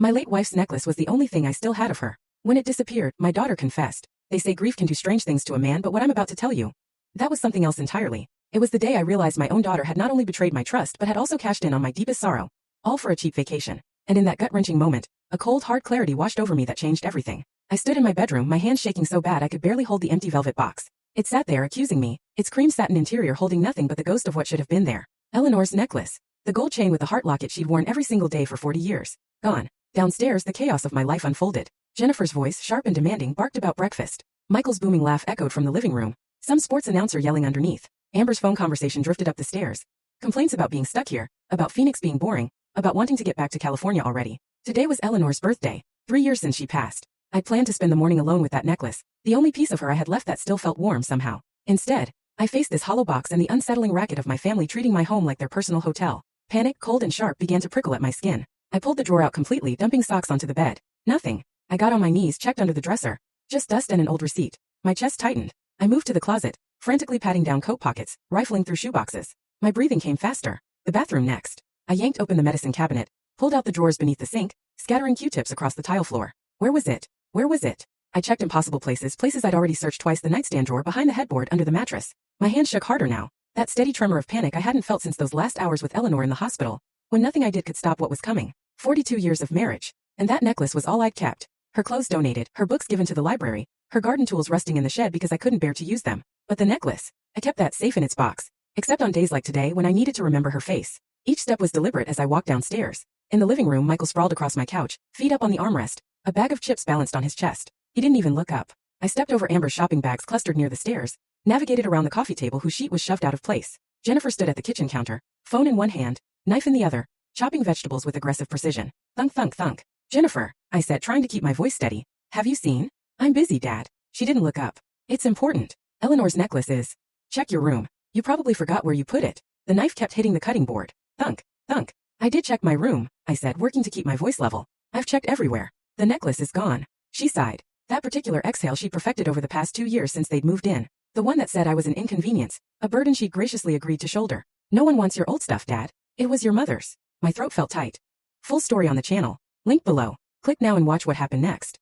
My late wife's necklace was the only thing I still had of her. When it disappeared, my daughter confessed. They say grief can do strange things to a man, but what I'm about to tell you, that was something else entirely. It was the day I realized my own daughter had not only betrayed my trust but had also cashed in on my deepest sorrow. All for a cheap vacation. And in that gut-wrenching moment, a cold, hard clarity washed over me that changed everything. I stood in my bedroom, my hands shaking so bad I could barely hold the empty velvet box. It sat there accusing me, its cream satin interior holding nothing but the ghost of what should have been there. Eleanor's necklace. The gold chain with the heart locket she'd worn every single day for 40 years. Gone. Downstairs, the chaos of my life unfolded. Jennifer's voice, sharp and demanding, barked about breakfast. Michael's booming laugh echoed from the living room. Some sports announcer yelling underneath. Amber's phone conversation drifted up the stairs. Complaints about being stuck here, about Phoenix being boring, about wanting to get back to California already. Today was Eleanor's birthday. 3 years since she passed. I'd planned to spend the morning alone with that necklace, the only piece of her I had left that still felt warm somehow. Instead, I faced this hollow box and the unsettling racket of my family treating my home like their personal hotel. Panic, cold and sharp, began to prickle at my skin. I pulled the drawer out completely, dumping socks onto the bed. Nothing. I got on my knees, checked under the dresser. Just dust and an old receipt. My chest tightened. I moved to the closet, frantically patting down coat pockets, rifling through shoeboxes. My breathing came faster. The bathroom next. I yanked open the medicine cabinet, pulled out the drawers beneath the sink, scattering Q-tips across the tile floor. Where was it? Where was it? I checked impossible places I'd already searched twice, the nightstand drawer behind the headboard under the mattress. My hand shook harder now. That steady tremor of panic I hadn't felt since those last hours with Eleanor in the hospital, when nothing I did could stop what was coming. 42 years of marriage. And that necklace was all I'd kept. Her clothes donated, her books given to the library, her garden tools rusting in the shed because I couldn't bear to use them. But the necklace, I kept that safe in its box, except on days like today when I needed to remember her face. Each step was deliberate as I walked downstairs. In the living room, Michael sprawled across my couch, feet up on the armrest, a bag of chips balanced on his chest. He didn't even look up. I stepped over Amber's shopping bags clustered near the stairs, navigated around the coffee table whose sheet was shoved out of place. Jennifer stood at the kitchen counter, phone in one hand, knife in the other, chopping vegetables with aggressive precision. Thunk, thunk, thunk. Jennifer, I said, trying to keep my voice steady. Have you seen? I'm busy, Dad. She didn't look up. It's important. Eleanor's necklace is. Check your room. You probably forgot where you put it. The knife kept hitting the cutting board. Thunk, thunk. I did check my room, I said, working to keep my voice level. I've checked everywhere. The necklace is gone. She sighed. That particular exhale she perfected over the past 2 years since they'd moved in. The one that said I was an inconvenience, a burden she'd graciously agreed to shoulder. No one wants your old stuff, Dad. It was your mother's. My throat felt tight. Full story on the channel. Link below. Click now and watch what happened next.